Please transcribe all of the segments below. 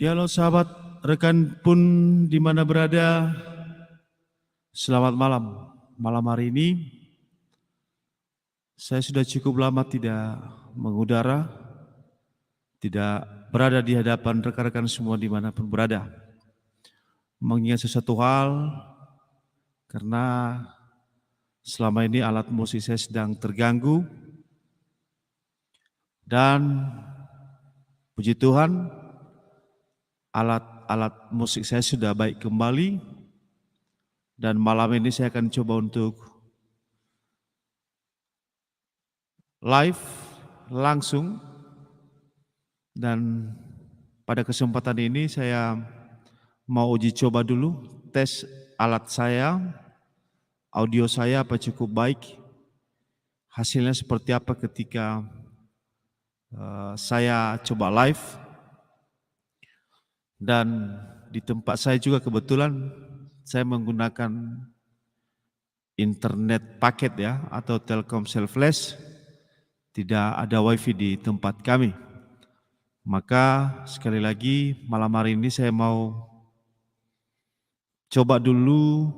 Ya halo sahabat, rekan pun di mana berada, selamat malam. Malam hari ini saya sudah cukup lama tidak mengudara, tidak berada di hadapan rekan-rekan semua dimanapun berada. Mengingat sesuatu hal, karena selama ini alat musik saya sedang terganggu, dan puji Tuhan alat musik saya sudah baik kembali. Dan malam ini saya akan coba untuk live langsung, dan pada kesempatan ini saya mau uji coba dulu tes alat saya, audio saya apa cukup baik, hasilnya seperti apa ketika saya coba live. Dan di tempat saya juga kebetulan saya menggunakan internet paket ya, atau Telkomsel Flash, tidak ada wifi di tempat kami. Maka sekali lagi malam hari ini saya mau coba dulu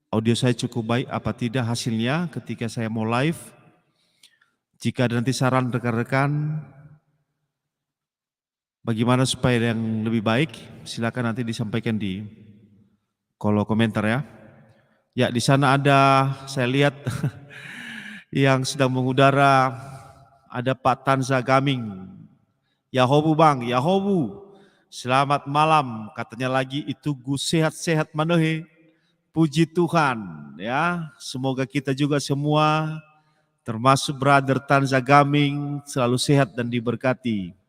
audio saya cukup baik apa tidak hasilnya ketika saya mau live. Jika ada nanti saran rekan-rekan bagaimana supaya yang lebih baik, silakan nanti disampaikan di kolom komentar ya. Ya, di sana ada, saya lihat yang sedang mengudara, ada Pak Tanza Gaming. Yahobu Bang, Yahobu. Selamat malam, katanya lagi itu Gus sehat-sehat manohe. Puji Tuhan ya. Semoga kita juga semua termasuk brother Tanza Gaming selalu sehat dan diberkati.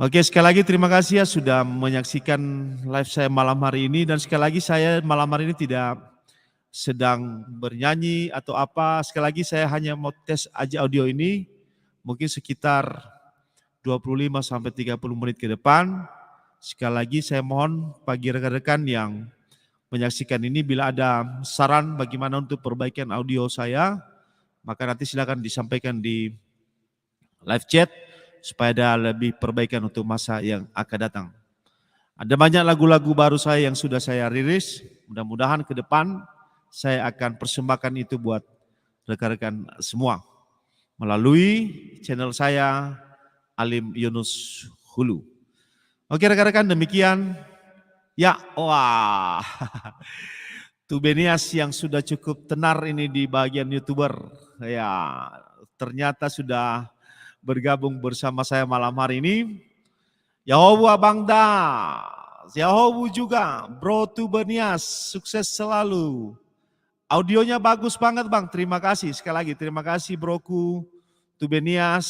Oke, sekali lagi terima kasih ya sudah menyaksikan live saya malam hari ini, dan sekali lagi saya malam hari ini tidak sedang bernyanyi atau apa. Sekali lagi saya hanya mau tes aja audio ini, mungkin sekitar 25 sampai 30 menit ke depan. Sekali lagi saya mohon bagi rekan-rekan yang menyaksikan ini, bila ada saran bagaimana untuk perbaikan audio saya, maka nanti silakan disampaikan di live chat supaya ada lebih perbaikan untuk masa yang akan datang. Ada banyak lagu-lagu baru saya yang sudah saya rilis, mudah-mudahan ke depan saya akan persembahkan itu buat rekan-rekan semua melalui channel saya Alim Yunus Hulu. Oke rekan-rekan, demikian. Ya, wah. Tubenias yang sudah cukup tenar ini di bagian YouTuber. Ya, ternyata sudah bergabung bersama saya malam hari ini. Yahobu Abang Da, Yahobu juga, Bro Tubenias, sukses selalu. Audionya bagus banget Bang, terima kasih. Sekali lagi terima kasih Broku Tubenias.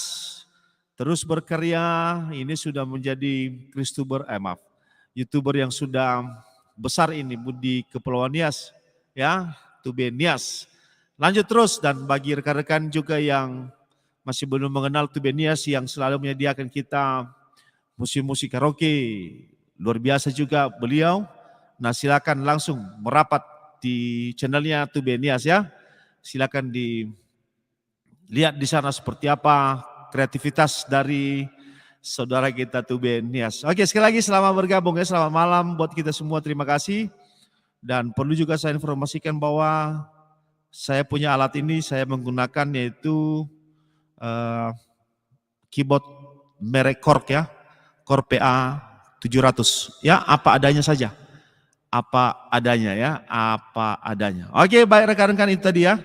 Terus berkarya, ini sudah menjadi YouTuber yang sudah besar ini di Kepulauan Nias ya, Tubenias. Lanjut terus, dan bagi rekan-rekan juga yang masih belum mengenal Tubenias yang selalu menyediakan kita musik-musik karaoke, luar biasa juga beliau. Nah silakan langsung merapat di channelnya Tubenias ya. Silakan dilihat di sana seperti apa kreativitas dari saudara kita Tubenias. Oke, sekali lagi selamat bergabung ya, selamat malam buat kita semua, terima kasih. Dan perlu juga saya informasikan bahwa saya punya alat ini, saya menggunakan yaitu keyboard merek Korg ya, Korg PA 700 ya, apa adanya saja. Apa adanya ya, apa adanya. Oke, baik rekan-rekan, itu tadi ya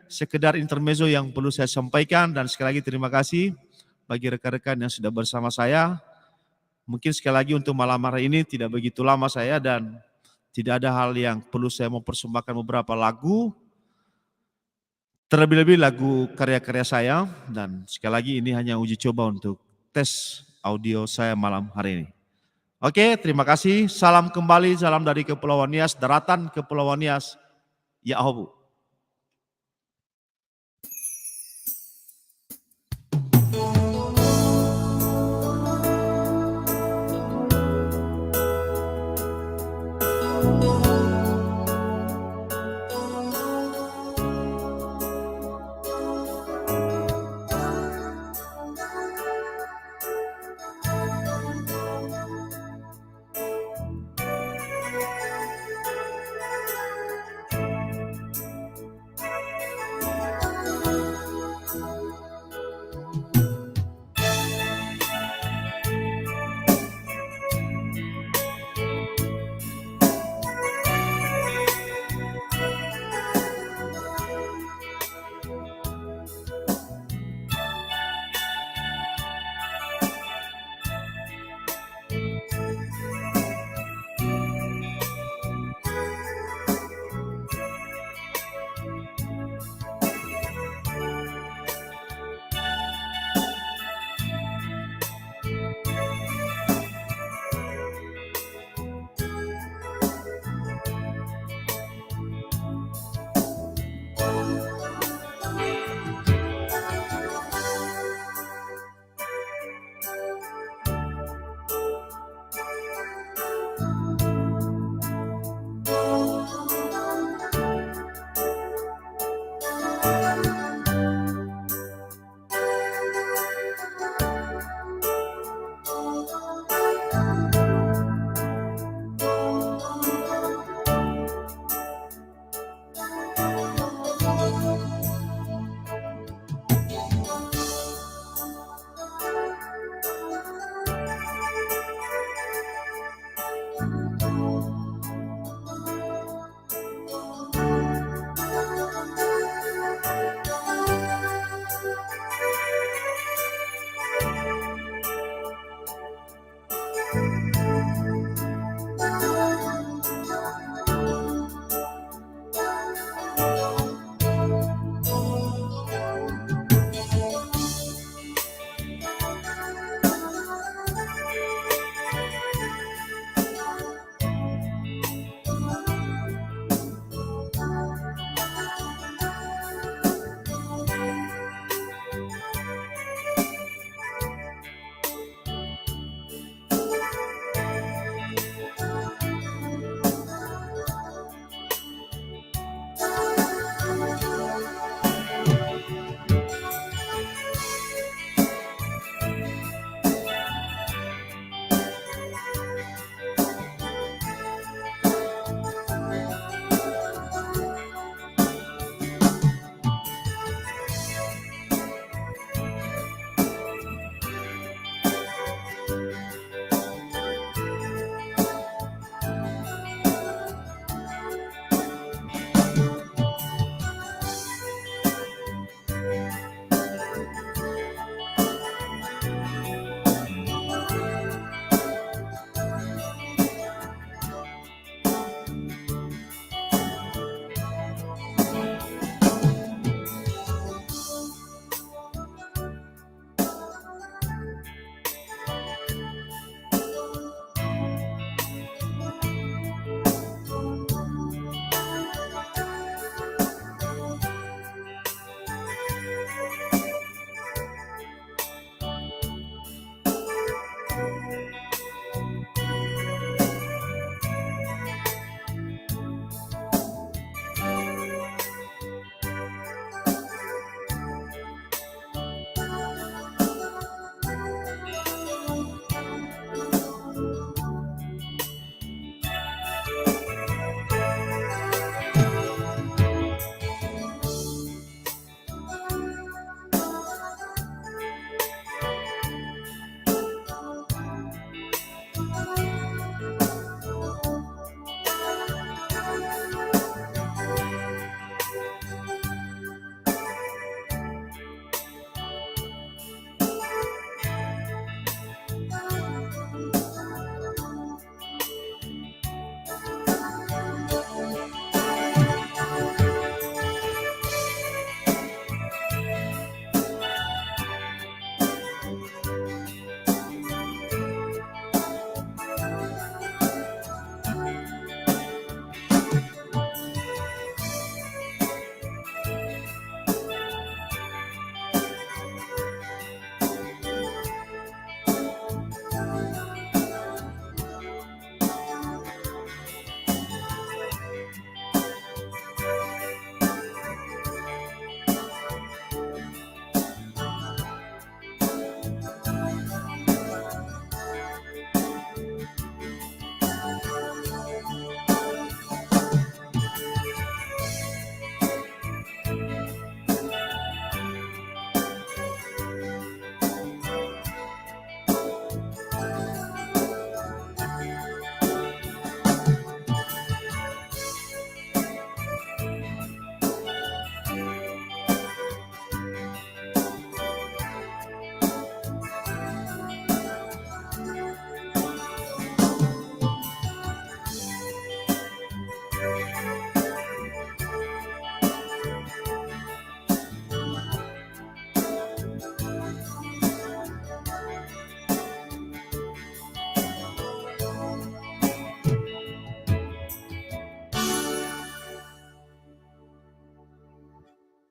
sekedar intermezzo yang perlu saya sampaikan, dan sekali lagi terima kasih bagi rekan-rekan yang sudah bersama saya. Mungkin sekali lagi untuk malam hari ini tidak begitu lama saya, dan tidak ada hal yang perlu saya mempersembahkan beberapa lagu, terlebih-lebih lagu karya-karya saya, dan sekali lagi ini hanya uji coba untuk tes audio saya malam hari ini. Oke, terima kasih. Salam kembali, salam dari Kepulauan Nias, daratan Kepulauan Nias. Yahobu.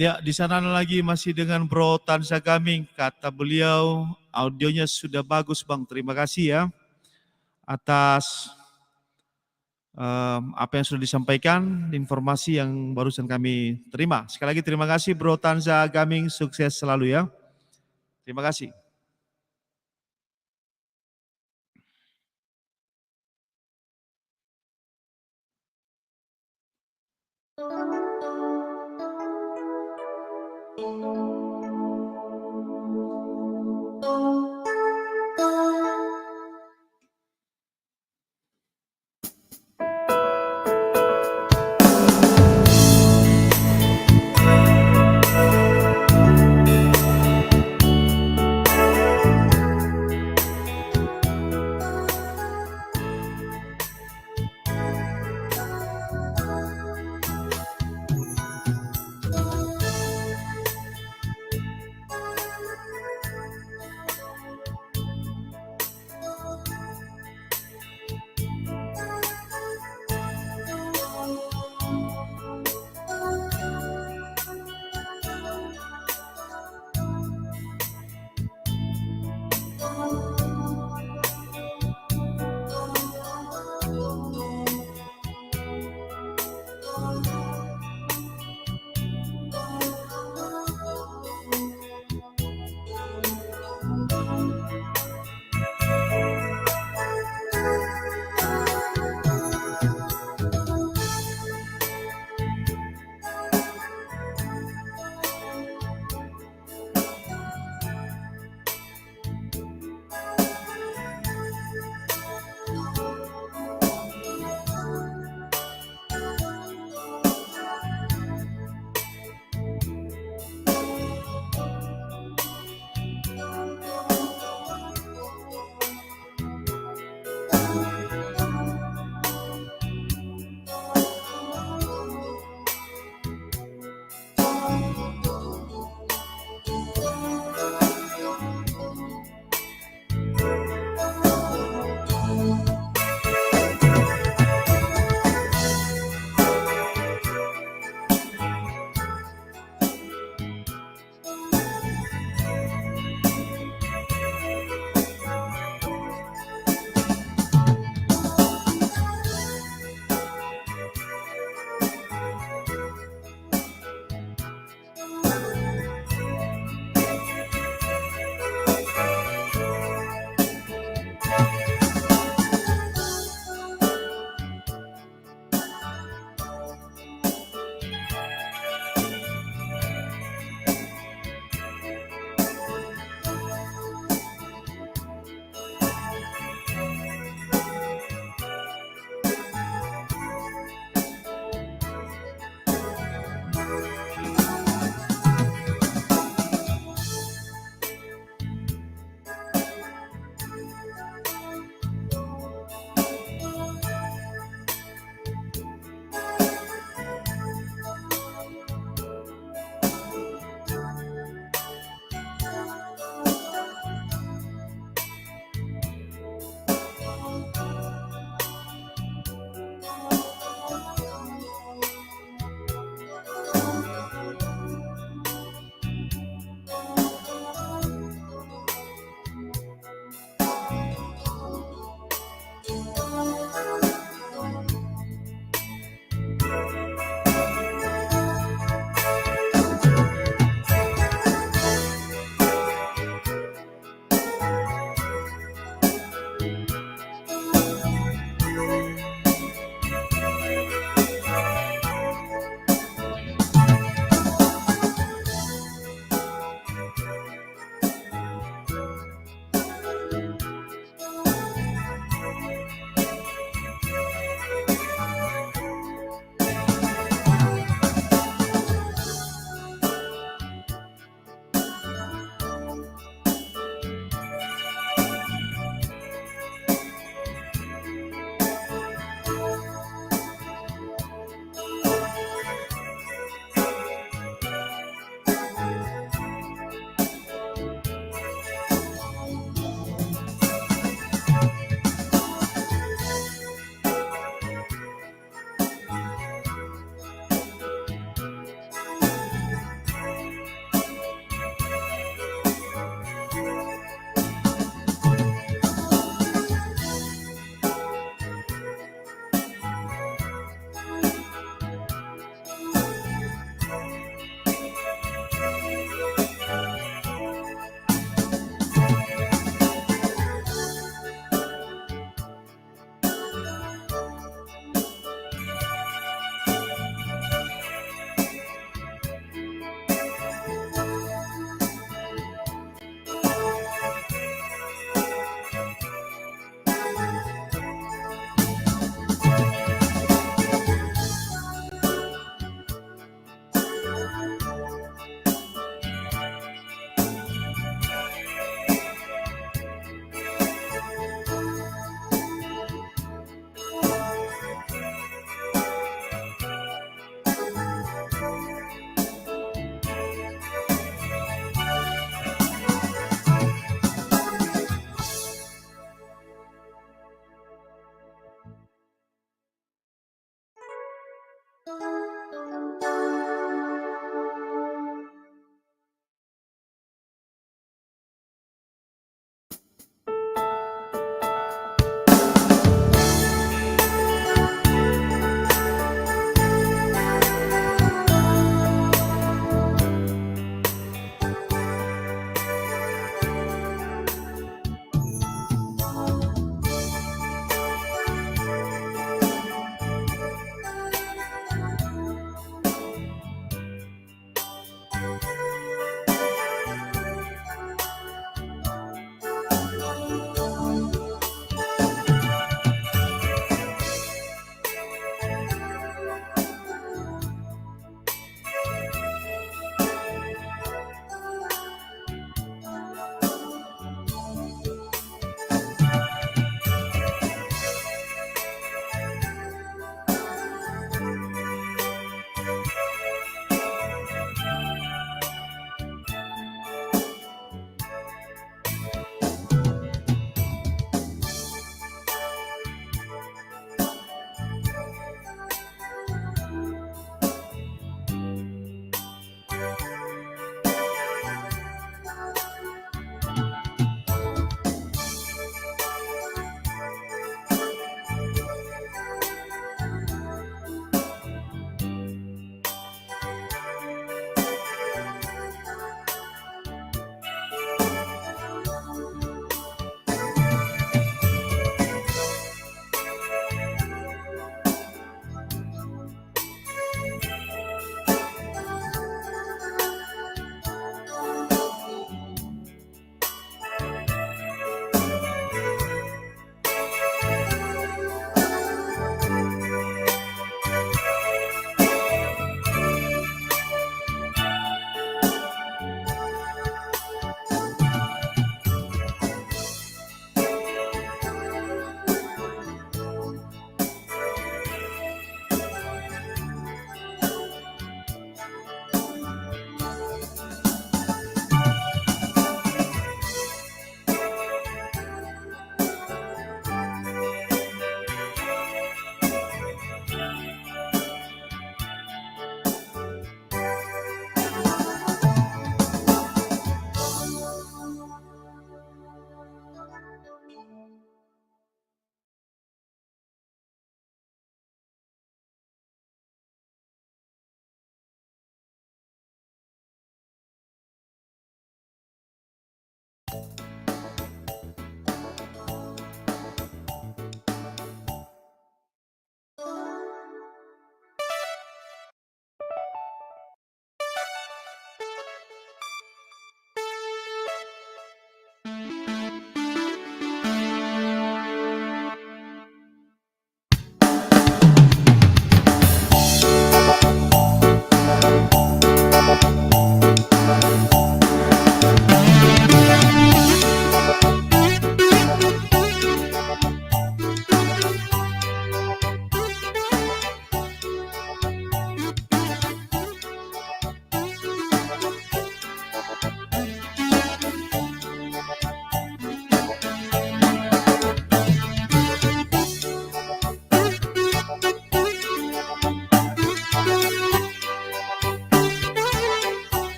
Ya, di sana lagi masih dengan Bro Tansa Gaming. Kata beliau, audionya sudah bagus Bang. Terima kasih ya atas apa yang sudah disampaikan, informasi yang barusan kami terima. Sekali lagi terima kasih Bro Tansa Gaming, sukses selalu ya. Terima kasih.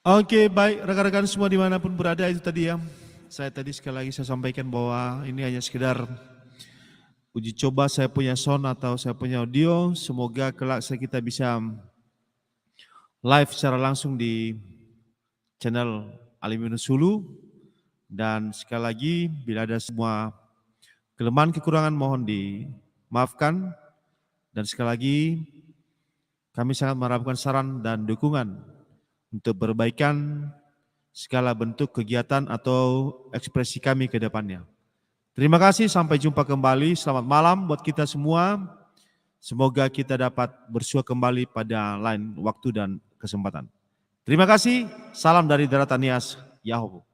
Oke, baik rekan-rekan semua dimanapun berada itu tadi ya. Saya tadi sekali lagi saya sampaikan bahwa ini hanya sekedar uji coba saya punya sound atau saya punya audio. Semoga kelak kita bisa live secara langsung di channel Aliminus Hulu. Dan sekali lagi bila ada semua kelemahan kekurangan mohon dimaafkan. Dan sekali lagi kami sangat mengharapkan saran dan dukungan untuk perbaikan segala bentuk kegiatan atau ekspresi kami ke depannya. Terima kasih, sampai jumpa kembali. Selamat malam buat kita semua. Semoga kita dapat bersua kembali pada lain waktu dan kesempatan. Terima kasih, salam dari Daratan Nias, Yahoo.